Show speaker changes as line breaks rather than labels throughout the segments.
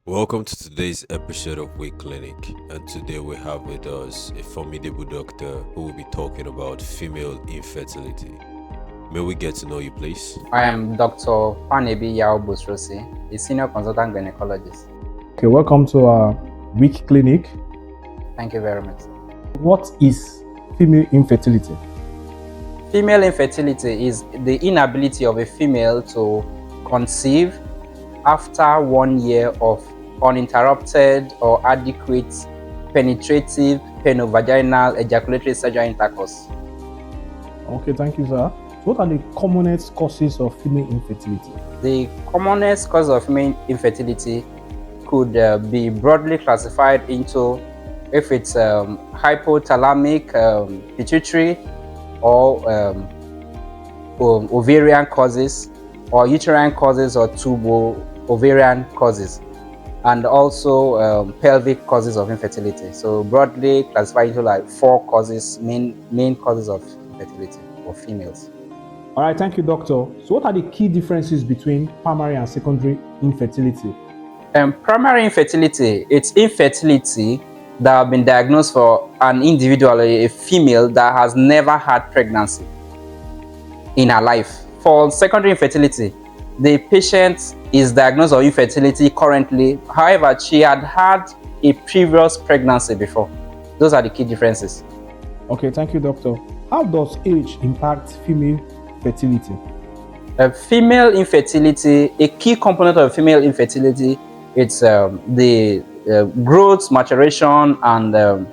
Welcome to today's episode of Week Clinic, and today we have with us a formidable doctor who will be talking about female infertility. May we get to know you, please?
I am Dr. Panebi Bostrosi, a senior consultant gynecologist.
Okay, welcome to our Week Clinic.
Thank you very much.
What is female infertility?
Female infertility is the inability of a female to conceive after 1 year of uninterrupted or adequate penetrative penovaginal ejaculatory sexual intercourse.
Okay, thank you, sir. So what are the commonest causes of female infertility?
The commonest cause of female infertility could be broadly classified into if it's hypothalamic pituitary or ovarian causes, or uterine causes, or tubo-ovarian causes, and also pelvic causes of infertility. So broadly classified into like 4 causes, main causes of infertility for females.
All right, thank you, doctor. So what are the key differences between primary and secondary infertility?
Primary infertility, it's infertility that have been diagnosed for an individual, a female that has never had pregnancy in her life. For secondary infertility, the patient is diagnosed with infertility currently. However, she had had a previous pregnancy before. Those are the key differences.
Okay, thank you, doctor. How does age impact female fertility?
Female infertility, a key component of female infertility, it's the growth maturation and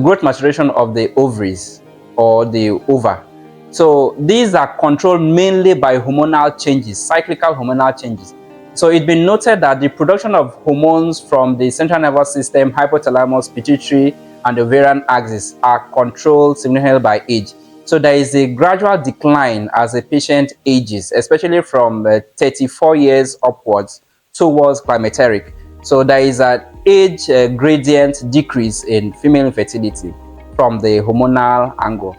growth maturation of the ovaries or the ova. So these are controlled mainly by hormonal changes, cyclical hormonal changes. So it's been noted that the production of hormones from the central nervous system, hypothalamus, pituitary, and the ovarian axis are controlled significantly by age. So there is a gradual decline as a patient ages, especially from 34 years upwards towards climacteric. So there is an age gradient decrease in female infertility from the hormonal angle.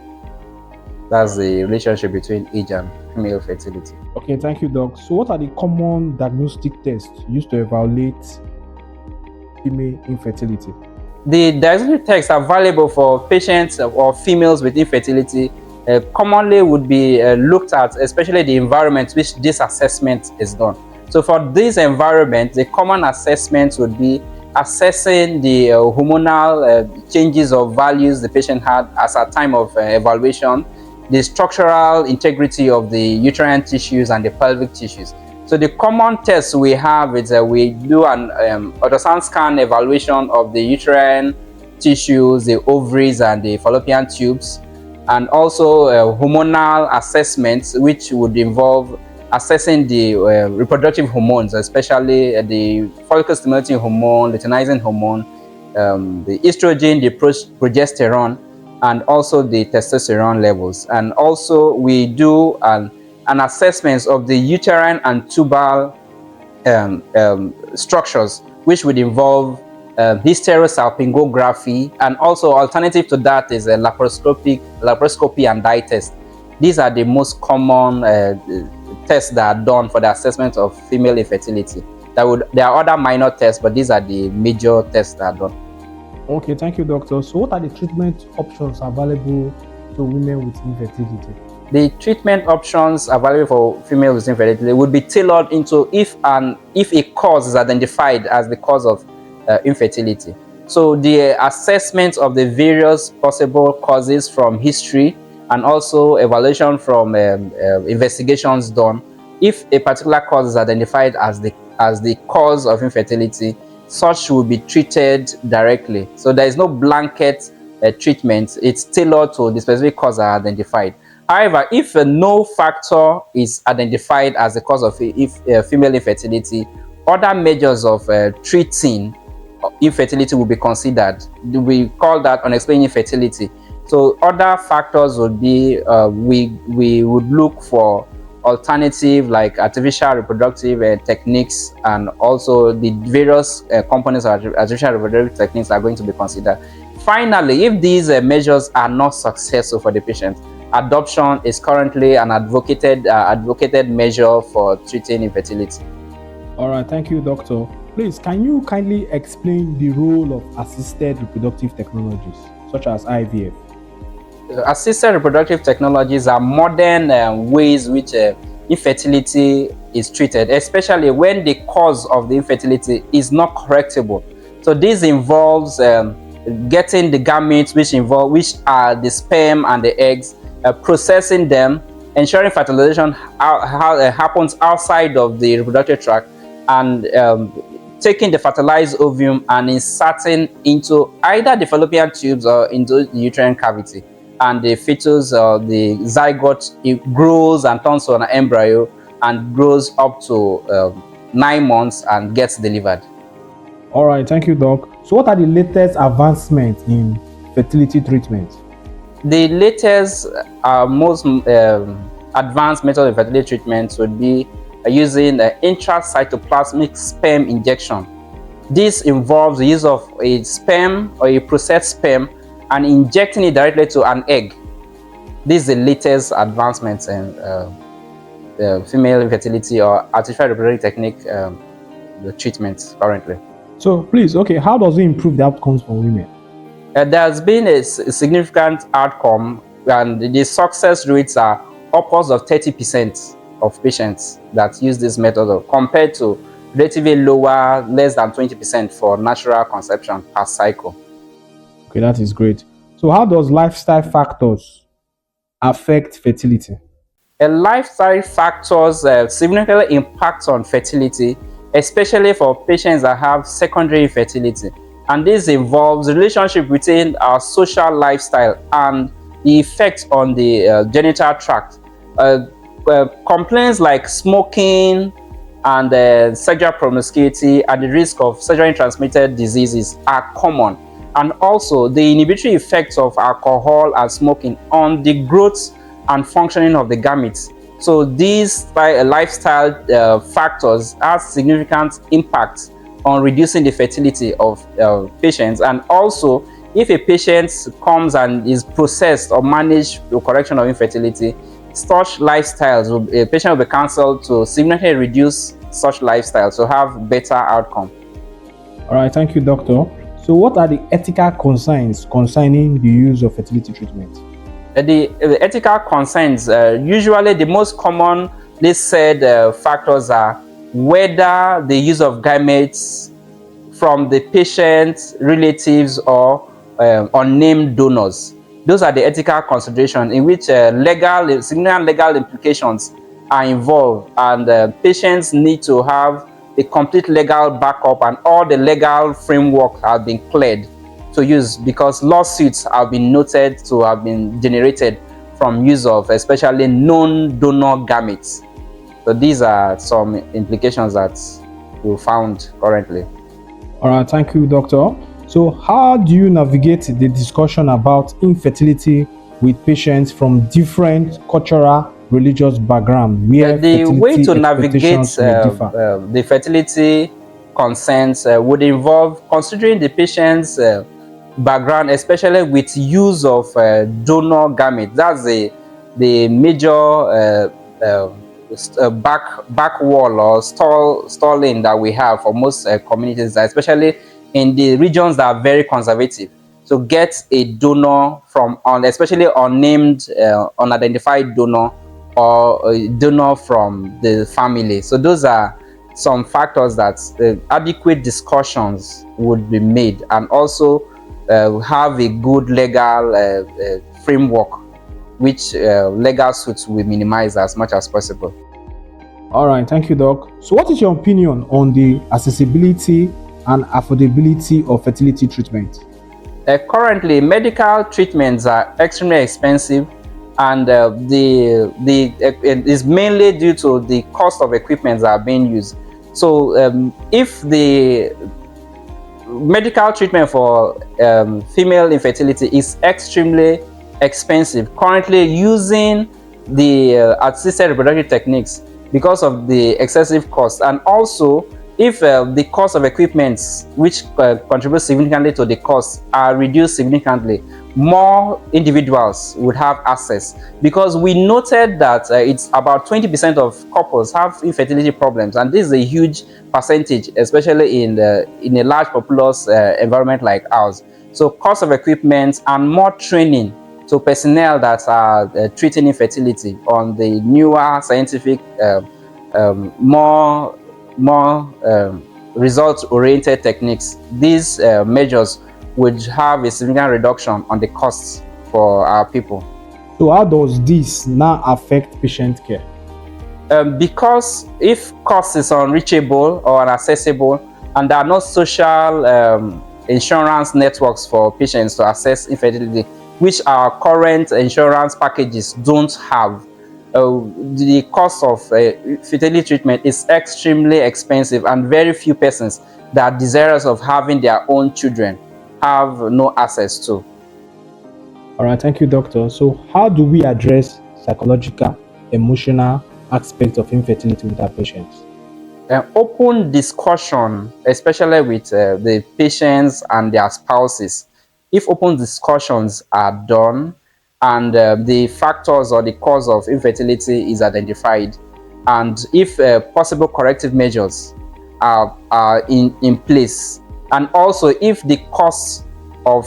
That's the relationship between age and female fertility.
Okay, thank you, doc. So what are the common diagnostic tests used to evaluate female infertility?
The diagnostic tests available for patients or females with infertility commonly would be looked at, especially the environment which this assessment is done. So for this environment, the common assessment would be assessing the hormonal changes or values the patient had as a time of evaluation, the structural integrity of the uterine tissues and the pelvic tissues. So the common tests we have is we do an ultrasound scan evaluation of the uterine tissues, the ovaries, and the fallopian tubes, and also hormonal assessments, which would involve assessing the reproductive hormones, especially the follicle stimulating hormone, luteinizing hormone, the estrogen, the progesterone, and also the testosterone levels. And also we do an assessment of the uterine and tubal structures, which would involve hysterosalpingography, and also alternative to that is a laparoscopy and dye test. These are the most common tests that are done for the assessment of female infertility. There are other minor tests, but these are the major tests that are done.
Okay, thank you, doctor. So what are the treatment options available to women with infertility?
The treatment options available for females with infertility would be tailored into if a cause is identified as the cause of infertility. So the assessment of the various possible causes from history, and also evaluation from investigations done. If a particular cause is identified as the cause of infertility, such will be treated directly. So there is no blanket treatment. It's tailored to the specific cause identified. However, if no factor is identified as the cause of female infertility, other measures of treating infertility will be considered. We call that unexplained infertility. So other factors would be we would look for alternative like artificial reproductive techniques, and also the various components of artificial reproductive techniques are going to be considered. Finally, if these measures are not successful for the patient, adoption is currently an advocated measure for treating infertility.
All right, thank you, doctor. Please, can you kindly explain the role of assisted reproductive technologies, such as IVF?
Assisted reproductive technologies are modern ways which infertility is treated, especially when the cause of the infertility is not correctable. So this involves getting the gametes, which are the sperm and the eggs, processing them, ensuring fertilization happens outside of the reproductive tract, and taking the fertilized ovum and inserting into either the fallopian tubes or into the uterine cavity. And the fetus or the zygote, it grows and turns to an embryo and grows up to 9 months and gets delivered.
All right, thank you, Doc. So what are the latest advancements in fertility treatment?
The latest, most advanced method of fertility treatment would be using intracytoplasmic sperm injection. This involves the use of a sperm or a processed sperm and injecting it directly to an egg. This is the latest advancements in female infertility or artificial reproductive technique the treatments currently.
So please, okay, how does it improve the outcomes for women?
There has been a significant outcome, and the success rates are upwards of 30% of patients that use this method compared to relatively lower, less than 20% for natural conception per cycle.
Okay, that is great. So how does lifestyle factors affect fertility?
Lifestyle factors significantly impact on fertility, especially for patients that have secondary infertility. And this involves the relationship between our social lifestyle and the effect on the genital tract. Complaints like smoking and sexual promiscuity and the risk of sexually transmitted diseases are common. And also the inhibitory effects of alcohol and smoking on the growth and functioning of the gametes. So these lifestyle factors have significant impact on reducing the fertility of patients. And also, if a patient comes and is processed or managed the correction of infertility, such lifestyles, a patient will be counseled to significantly reduce such lifestyles to have better outcome.
All right, thank you, doctor. So what are the ethical concerns concerning the use of fertility treatment?
The ethical concerns, usually the most commonly said factors are whether the use of gametes from the patient's relatives or unnamed donors. Those are the ethical considerations in which significant legal implications are involved, and patients need to have a complete legal backup, and all the legal framework have been cleared to use, because lawsuits have been noted to have been generated from use of especially known donor gametes. So these are some implications that we found currently.
All right, thank you, doctor. So how do you navigate the discussion about infertility with patients from different cultural, religious background? Where
the way to navigate the fertility concerns would involve considering the patient's background, especially with use of donor gametes. That's the major back wall or stalling that we have for most communities, especially in the regions that are very conservative. So get a donor from, especially unnamed, unidentified donor, or a donor from the family. So those are some factors that adequate discussions would be made, and also have a good legal framework which legal suits will minimize as much as possible.
All right, thank you, Doc. So what is your opinion on the accessibility and affordability of fertility treatment?
Currently, medical treatments are extremely expensive, and it is mainly due to the cost of equipment that are being used. So if the medical treatment for female infertility is extremely expensive, currently using the assisted reproductive techniques, because of the excessive cost, and also if the cost of equipment which contributes significantly to the cost are reduced significantly, more individuals would have access, because we noted that it's about 20% of couples have infertility problems, and this is a huge percentage, especially in a large populous environment like ours. So cost of equipment and more training to personnel that are treating infertility on the newer scientific more result-oriented techniques. These measures would have a significant reduction on the costs for our people.
So how does this now affect patient care?
Because if cost is unreachable or unaccessible, and there are no social insurance networks for patients to assess infertility, which our current insurance packages don't have, the cost of fertility treatment is extremely expensive, and very few persons that are desirous of having their own children have no access to.
All right, thank you, doctor. So how do we address psychological, emotional aspects of infertility with our patients?
Open discussion, especially with the patients and their spouses. If open discussions are done and the factors or the cause of infertility is identified, and if possible corrective measures are in place, and also if the cost of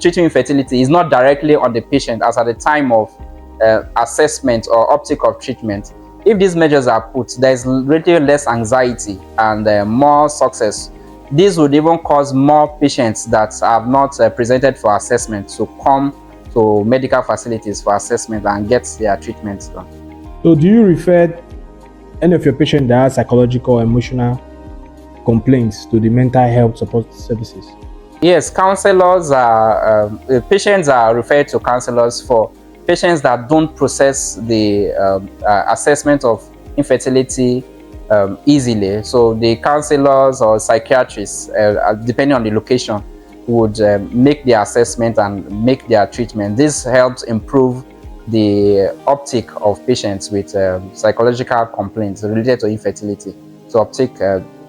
treating infertility is not directly on the patient as at the time of assessment or uptake of treatment, if these measures are put, there is really less anxiety and more success. This would even cause more patients that have not presented for assessment to come to medical facilities for assessment and get their treatment done.
So do you refer any of your patients that have psychological or emotional complaints to the mental health support services?
Yes, counselors are, patients are referred to counselors for patients that don't process the assessment of infertility easily. So the counselors or psychiatrists, depending on the location, would make the assessment and make their treatment. This helps improve the uptake of patients with psychological complaints related to infertility, to uptake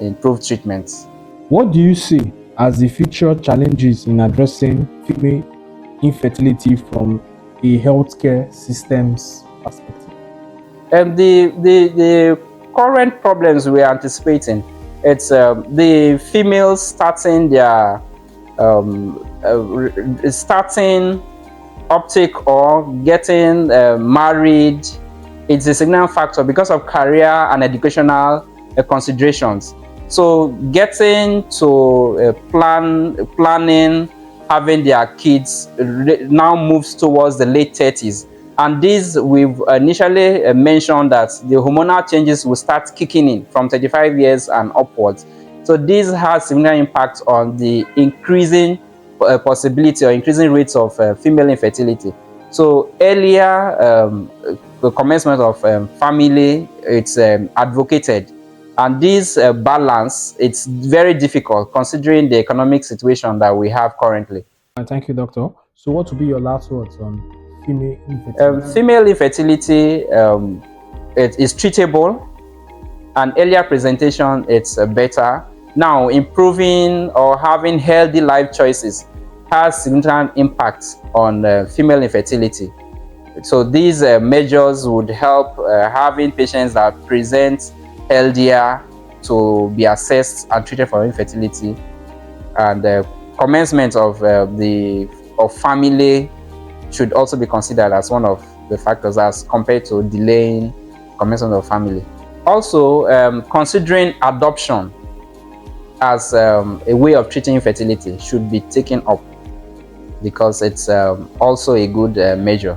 improved treatments.
What do you see as the future challenges in addressing female infertility from a healthcare systems perspective?
The current problems we are anticipating, it's the females starting their starting uptake or getting married. It's a significant factor because of career and educational considerations. So getting to planning having their kids now moves towards the late 30s. And this, we've initially mentioned that the hormonal changes will start kicking in from 35 years and upwards. So this has significant impact on the increasing possibility or increasing rates of female infertility. So earlier, the commencement of family, it's advocated. And this balance, it's very difficult considering the economic situation that we have currently.
Thank you, doctor. So what would be your last words on female infertility?
Female infertility, it is treatable, and earlier presentation, it's better. Now, improving or having healthy life choices has significant impact on female infertility. So these measures would help having patients that present healthier to be assessed and treated for infertility, and commencement of family should also be considered as one of the factors as compared to delaying commencement of family. Also, considering adoption as a way of treating infertility should be taken up, because it's also a good measure.